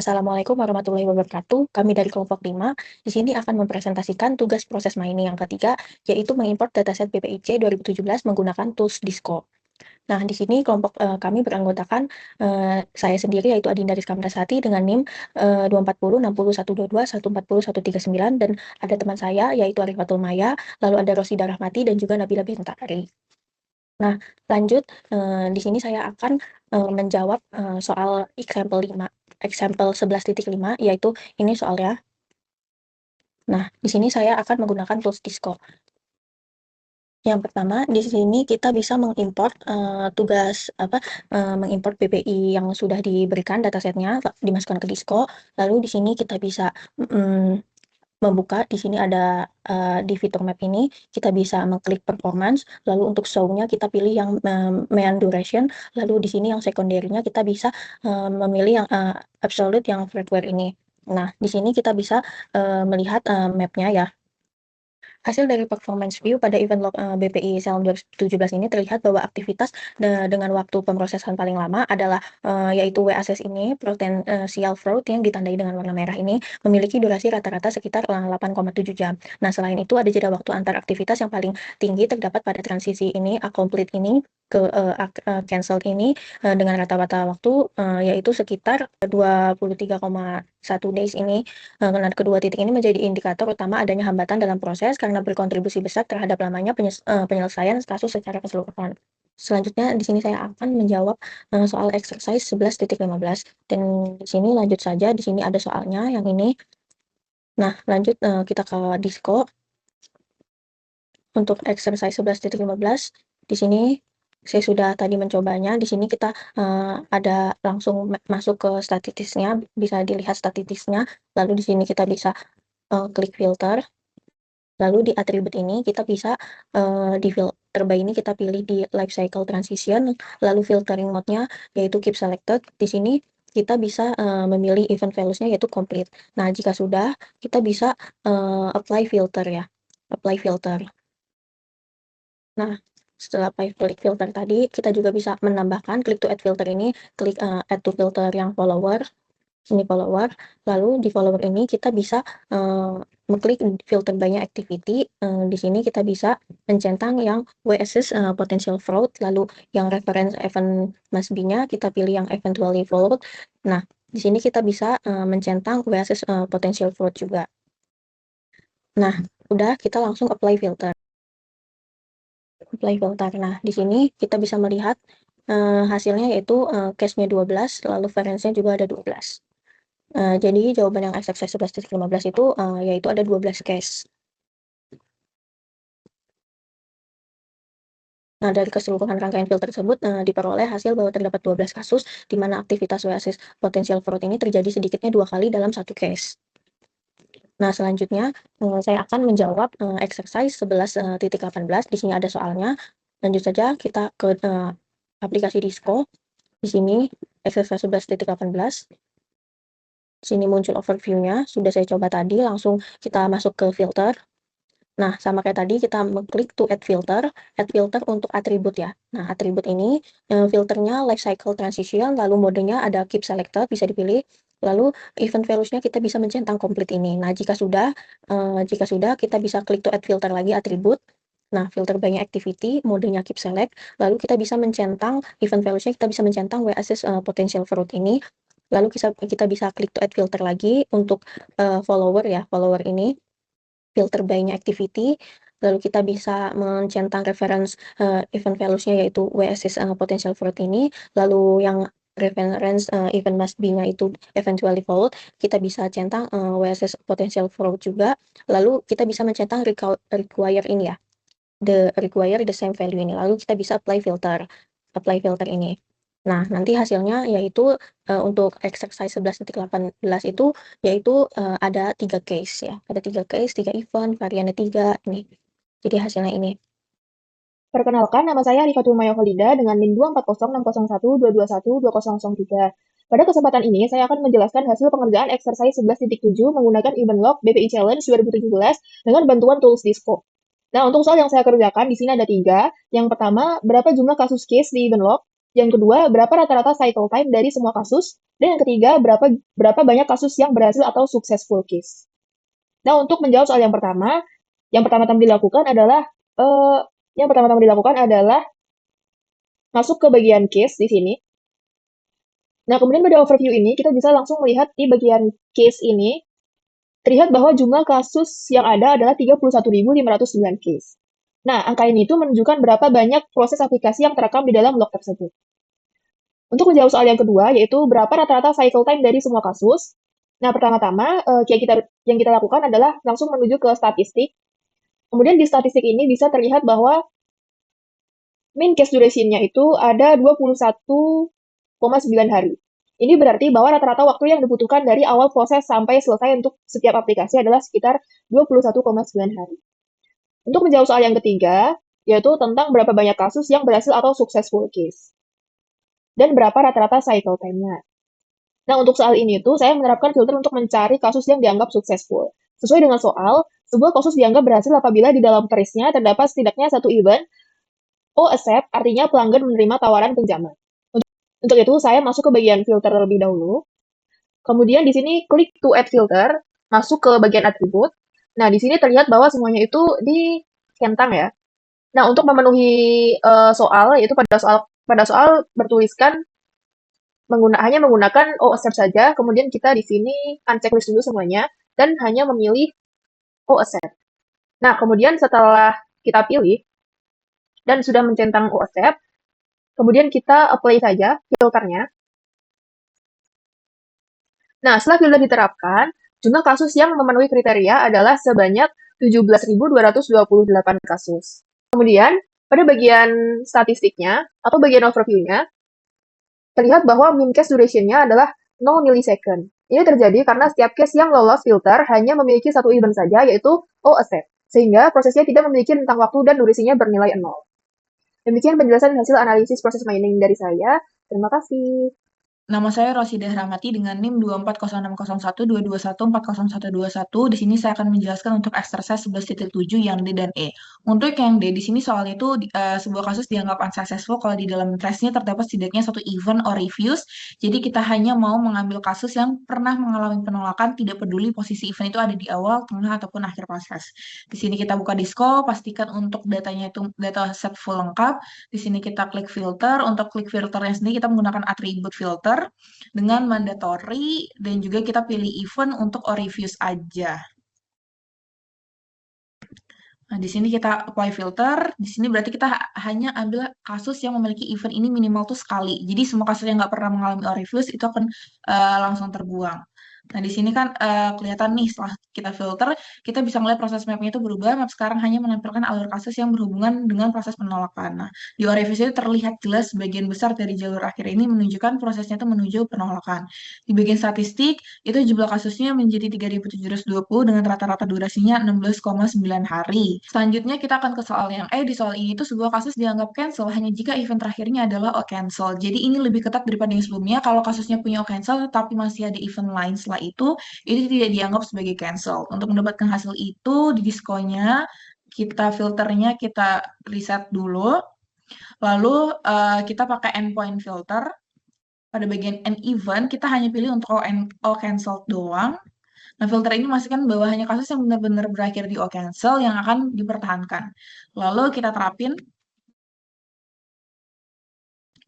Assalamualaikum warahmatullahi wabarakatuh. Kami dari kelompok 5 di sini akan mempresentasikan tugas proses mining yang ketiga, yaitu mengimport dataset BPIC 2017 menggunakan tools Disco. Nah, di sini kelompok kami beranggotakan saya sendiri yaitu Adinda Rizka Merasati dengan NIM 240 60 122 140 139 dan ada teman saya yaitu Arifatul Maya, lalu ada Rosida Rahmati dan juga Nabila Bintari. Nah, lanjut, di sini saya akan menjawab soal example 11.5, yaitu ini soalnya. Nah, di sini saya akan menggunakan tools Disco. Yang pertama, di sini kita bisa mengimport mengimport BPI yang sudah diberikan datasetnya, dimasukkan ke Disco. Lalu di sini kita bisa membuka, di sini ada di fitur map ini kita bisa mengklik performance, lalu untuk show-nya kita pilih yang mean duration, lalu di sini yang secondary-nya kita bisa memilih yang absolute yang firmware ini. Nah, di sini kita bisa melihat map-nya ya. Hasil dari performance view pada event log BPI Selm 2017 ini terlihat bahwa aktivitas dengan waktu pemrosesan paling lama adalah yaitu WACS ini, potential fraud yang ditandai dengan warna merah ini, memiliki durasi rata-rata sekitar 8,7 jam. Nah, selain itu ada jeda waktu antar aktivitas yang paling tinggi terdapat pada transisi ini, complete ini ke cancelled ini dengan rata-rata waktu yaitu sekitar 23,1 days ini. Nah, kedua titik ini menjadi indikator utama adanya hambatan dalam proses karena berkontribusi besar terhadap lamanya penyelesaian kasus secara keseluruhan. Selanjutnya di sini saya akan menjawab soal exercise 11.15 dan di sini lanjut saja, di sini ada soalnya yang ini. Nah, lanjut kita ke Disco. Untuk exercise 11.15 di sini saya sudah tadi mencobanya. Di sini kita ada langsung masuk ke statistiknya, bisa dilihat statistiknya. Lalu di sini kita bisa klik filter. Lalu di atribut ini kita bisa di filter by ini kita pilih di life cycle transition, lalu filtering mode-nya yaitu keep selected. Di sini kita bisa memilih event values-nya yaitu complete. Nah, jika sudah, kita bisa apply filter ya. Apply filter. Nah, setelah klik filter tadi, kita juga bisa menambahkan klik to add filter ini, klik add to filter yang follower, ini follower, lalu di follower ini kita bisa mengklik filter by activity, di sini kita bisa mencentang yang WSS potential fraud, lalu yang reference event must be-nya kita pilih yang eventually followed. Nah, di sini kita bisa mencentang WSS potential fraud juga. Nah, udah kita langsung apply filter. Nah, di sini kita bisa melihat hasilnya yaitu case-nya 12, lalu variance-nya juga ada 12. Jadi jawaban yang exercise 11.15 itu yaitu ada 12 case. Nah, dari keseluruhan rangkaian filter tersebut diperoleh hasil bahwa terdapat 12 kasus di mana aktivitas WASIS potensial fraud ini terjadi sedikitnya 2 kali dalam satu case. Nah, selanjutnya saya akan menjawab exercise 11.18. Di sini ada soalnya. Lanjut saja kita ke aplikasi Disco. Di sini exercise 11.18. Di sini muncul overview-nya. Sudah saya coba tadi, langsung kita masuk ke filter. Nah, sama kayak tadi kita mengklik to add filter untuk atribut ya. Nah, atribut ini filternya life cycle transition, lalu modenya ada keep selected, bisa dipilih. Lalu event values-nya kita bisa mencentang complete ini. Nah, jika sudah kita bisa klik to add filter lagi atribut. Nah, filter by activity, modenya keep select, lalu kita bisa mencentang event values-nya, kita bisa mencentang WASIS potential fraud ini. Lalu kita bisa klik to add filter lagi untuk follower ya, follower ini. Filter by-nya activity, lalu kita bisa mencentang reference event values-nya yaitu WASIS potential fraud ini, lalu yang reference event must be-nya itu eventually followed, kita bisa centang WASIS potential fraud juga, lalu kita bisa mencentang require ini ya, require the same value ini, lalu kita bisa apply filter ini. Nah, nanti hasilnya yaitu untuk exercise 11.18 itu yaitu ada 3 case ya. Ada 3 case, 3 event, variannya 3 ini. Jadi hasilnya ini. Perkenalkan, nama saya Rifatul Maya Kholida dengan NIM 2406012212003. Pada kesempatan ini, saya akan menjelaskan hasil pengerjaan exercise 11.7 menggunakan event log BPI Challenge 2017 dengan bantuan tools Disco. Nah, untuk soal yang saya kerjakan, di sini ada 3. Yang pertama, berapa jumlah kasus case di event log? Yang kedua, berapa rata-rata cycle time dari semua kasus. Dan yang ketiga, berapa banyak kasus yang berhasil atau successful case. Nah, untuk menjawab soal yang pertama-tama dilakukan adalah eh, masuk ke bagian case di sini. Nah, kemudian pada overview ini kita bisa langsung melihat di bagian case ini terlihat bahwa jumlah kasus yang ada adalah 31.509 case. Nah, angka ini itu menunjukkan berapa banyak proses aplikasi yang terekam di dalam log tersebut. Untuk menjawab soal yang kedua, yaitu berapa rata-rata cycle time dari semua kasus. Nah, pertama-tama yang kita lakukan adalah langsung menuju ke statistik. Kemudian di statistik ini bisa terlihat bahwa mean case duration-nya itu ada 21,9 hari. Ini berarti bahwa rata-rata waktu yang dibutuhkan dari awal proses sampai selesai untuk setiap aplikasi adalah sekitar 21,9 hari. Untuk menjawab soal yang ketiga, yaitu tentang berapa banyak kasus yang berhasil atau successful case. Dan berapa rata-rata cycle time-nya. Nah, untuk soal ini tuh saya menerapkan filter untuk mencari kasus yang dianggap successful. Sesuai dengan soal, sebuah kasus dianggap berhasil apabila di dalam trace-nya terdapat setidaknya satu event accept, artinya pelanggan menerima tawaran pinjaman. Untuk itu, saya masuk ke bagian filter terlebih dahulu. Kemudian di sini klik to add filter, masuk ke bagian atribut. Nah, di sini terlihat bahwa semuanya itu dicentang ya. Nah, untuk memenuhi soal, yaitu pada soal bertuliskan hanya menggunakan accept saja, kemudian kita di sini unchecklist dulu semuanya, dan hanya memilih accept. Nah, kemudian setelah kita pilih, dan sudah mencentang accept, kemudian kita apply saja filternya. Nah, setelah filter diterapkan, jumlah kasus yang memenuhi kriteria adalah sebanyak 17.228 kasus. Kemudian, pada bagian statistiknya, atau bagian overview-nya, terlihat bahwa mean case duration-nya adalah 0 millisecond. Ini terjadi karena setiap case yang lolos filter hanya memiliki satu event saja, yaitu accept, sehingga prosesnya tidak memiliki rentang waktu dan durasinya bernilai 0. Demikian penjelasan hasil analisis proses mining dari saya. Terima kasih. Nama saya Rosidah Rahmati dengan NIM 240601221401121. Di sini saya akan menjelaskan untuk exercise 11.7 yang D dan E. Untuk yang D, di sini soal itu sebuah kasus dianggap unsuccessful kalau di dalam trace-nya terdapat setidaknya satu event or refuse. Jadi kita hanya mau mengambil kasus yang pernah mengalami penolakan, tidak peduli posisi event itu ada di awal, tengah, ataupun akhir proses. Di sini kita buka Disco, pastikan untuk datanya itu data set full lengkap. Di sini kita klik filter. Untuk klik filternya sendiri kita menggunakan atribut filter dengan mandatory dan juga kita pilih event untuk or reviews aja. Nah, di sini kita apply filter. Di sini berarti kita hanya ambil kasus yang memiliki event ini minimal tuh sekali. Jadi semua kasus yang nggak pernah mengalami or reviews itu akan langsung terbuang. Nah, di sini kan kelihatan nih setelah kita filter, kita bisa melihat proses mapnya itu berubah. Map sekarang hanya menampilkan alur kasus yang berhubungan dengan proses penolakan. Nah, di review itu terlihat jelas sebagian besar dari jalur akhir ini menunjukkan prosesnya itu menuju penolakan. Di bagian statistik, itu jumlah kasusnya menjadi 3.720 dengan rata-rata durasinya 16,9 hari. Selanjutnya kita akan ke soal yang E. Di soal ini itu sebuah kasus dianggap cancel hanya jika event terakhirnya adalah cancel. Jadi ini lebih ketat daripada yang sebelumnya. Kalau kasusnya punya cancel tapi masih ada event lain setelah itu tidak dianggap sebagai cancel. Untuk mendapatkan hasil itu di diskonya, kita filternya kita reset dulu. Lalu kita pakai endpoint filter. Pada bagian end event, kita hanya pilih untuk all cancel doang. Nah, filter ini memastikan bahwa hanya kasus yang benar-benar berakhir di all cancel yang akan dipertahankan. Lalu kita terapin.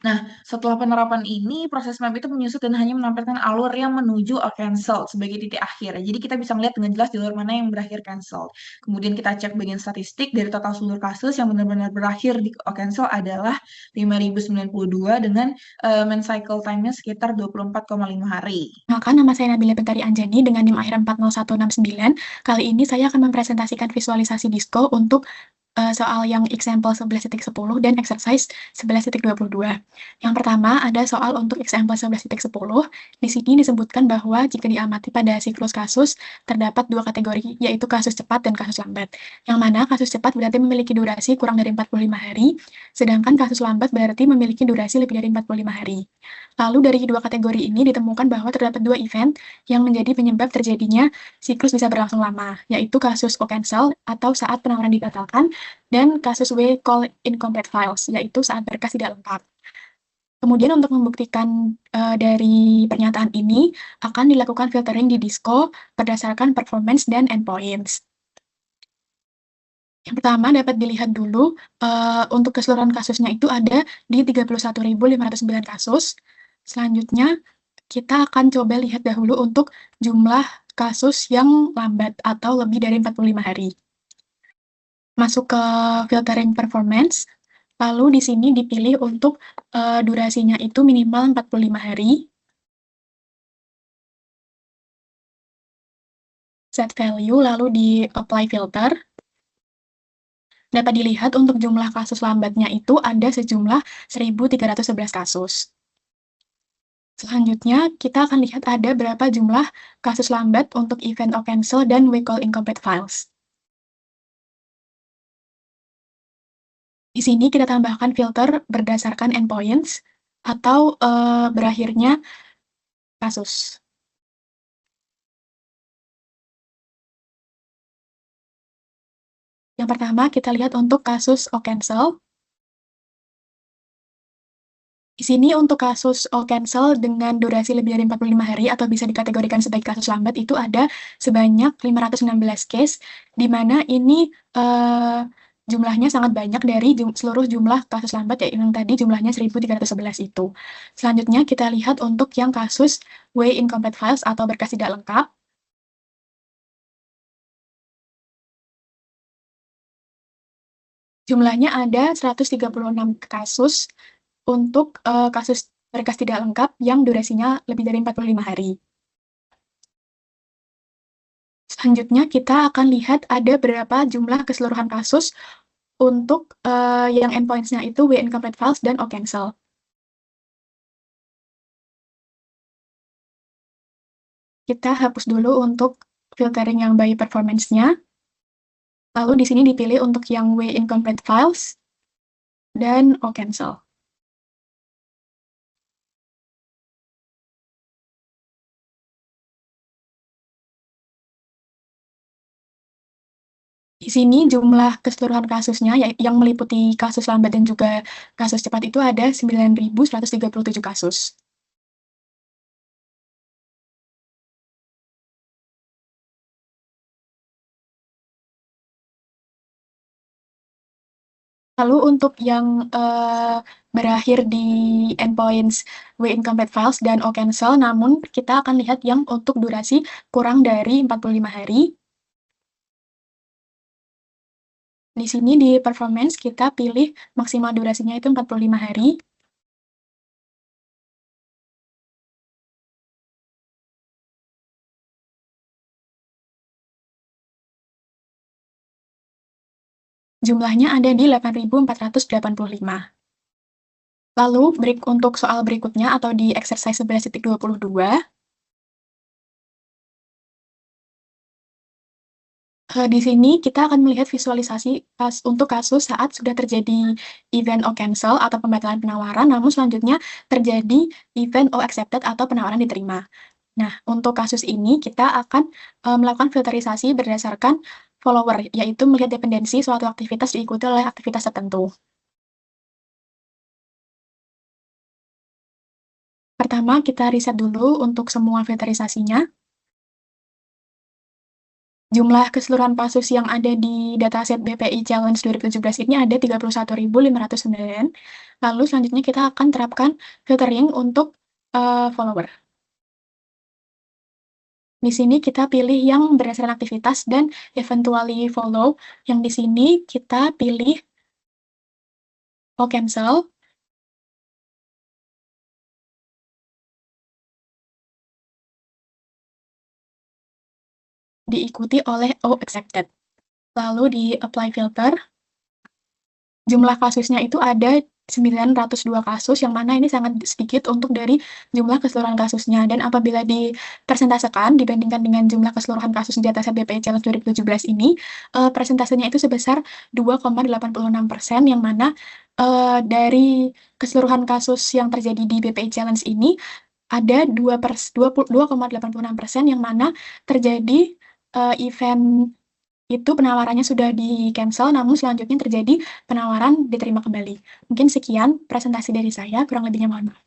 Nah, setelah penerapan ini, proses map itu menyusut dan hanya menampilkan alur yang menuju cancel sebagai titik akhir. Jadi kita bisa melihat dengan jelas jalur mana yang berakhir cancel. Kemudian kita cek bagian statistik dari total seluruh kasus yang benar-benar berakhir di cancel adalah 5.092 dengan main cycle time-nya sekitar 24,5 hari. Maka nama saya Nabila Bentari Anjani dengan NIM akhir 40169. Kali ini saya akan mempresentasikan visualisasi Disco untuk soal yang example 11.10 dan exercise 11.22. Yang pertama ada soal untuk example 11.10. Di sini disebutkan bahwa jika diamati pada siklus kasus, terdapat dua kategori, yaitu kasus cepat dan kasus lambat. Yang mana kasus cepat berarti memiliki durasi kurang dari 45 hari, sedangkan kasus lambat berarti memiliki durasi lebih dari 45 hari. Lalu dari dua kategori ini ditemukan bahwa terdapat dua event yang menjadi penyebab terjadinya siklus bisa berlangsung lama, yaitu kasus cancel atau saat penawaran dibatalkan, dan kasus we call incomplete files, yaitu saat berkas tidak lengkap. Kemudian untuk membuktikan dari pernyataan ini akan dilakukan filtering di Disco berdasarkan performance dan endpoints. Yang pertama dapat dilihat dulu untuk keseluruhan kasusnya itu ada di 31.509 kasus. Selanjutnya kita akan coba lihat dahulu untuk jumlah kasus yang lambat atau lebih dari 45 hari. Masuk ke filtering performance, lalu di sini dipilih untuk durasinya itu minimal 45 hari. Set value, lalu di apply filter. Dapat dilihat untuk jumlah kasus lambatnya itu ada sejumlah 1.311 kasus. Selanjutnya, kita akan lihat ada berapa jumlah kasus lambat untuk event or cancel dan we call incomplete files. Di sini kita tambahkan filter berdasarkan endpoints atau berakhirnya kasus. Yang pertama, kita lihat untuk kasus or cancel. Di sini untuk kasus or cancel dengan durasi lebih dari 45 hari atau bisa dikategorikan sebagai kasus lambat itu ada sebanyak 516 case, di mana ini jumlahnya sangat banyak dari seluruh jumlah kasus lambat yang tadi jumlahnya 1.311 itu. Selanjutnya kita lihat untuk yang kasus way incomplete files atau berkas tidak lengkap. Jumlahnya ada 136 kasus untuk kasus berkas tidak lengkap yang durasinya lebih dari 45 hari. Selanjutnya kita akan lihat ada berapa jumlah keseluruhan kasus untuk yang endpoints-nya itu way incomplete files dan or cancel. Kita hapus dulu untuk filtering yang by performance-nya. Lalu di sini dipilih untuk yang way incomplete files dan or cancel. Di sini jumlah keseluruhan kasusnya yang meliputi kasus lambat dan juga kasus cepat itu ada 9.137 kasus. Lalu untuk yang berakhir di endpoints way incomplete files dan or cancel, namun kita akan lihat yang untuk durasi kurang dari 45 hari. Di sini di performance kita pilih maksimal durasinya itu 45 hari. Jumlahnya ada di 8.485. Lalu untuk soal berikutnya atau di exercise 11.22, di sini kita akan melihat visualisasi untuk kasus saat sudah terjadi event or cancel atau pembatalan penawaran, namun selanjutnya terjadi event or accepted atau penawaran diterima. Nah, untuk kasus ini kita akan melakukan filterisasi berdasarkan follower, yaitu melihat dependensi suatu aktivitas diikuti oleh aktivitas tertentu. Pertama, kita riset dulu untuk semua filterisasinya. Jumlah keseluruhan kasus yang ada di dataset BPI Challenge 2017 ini ada 31.509. Lalu selanjutnya kita akan terapkan filtering untuk follower. Di sini kita pilih yang berdasarkan aktivitas dan eventually follow. Yang di sini kita pilih or cancel. Diikuti oleh or accepted. Lalu di apply filter. Jumlah kasusnya itu ada 902 kasus, yang mana ini sangat sedikit untuk dari jumlah keseluruhan kasusnya. Dan apabila dipersentasekan, dibandingkan dengan jumlah keseluruhan kasus di dataset BPI Challenge 2017 ini, persentasenya itu sebesar 2,86%, yang mana dari keseluruhan kasus yang terjadi di BPI Challenge ini, ada 2,86%, yang mana terjadi event itu penawarannya sudah di-cancel, namun selanjutnya terjadi penawaran diterima kembali. Mungkin sekian presentasi dari saya, kurang lebihnya mohon maaf.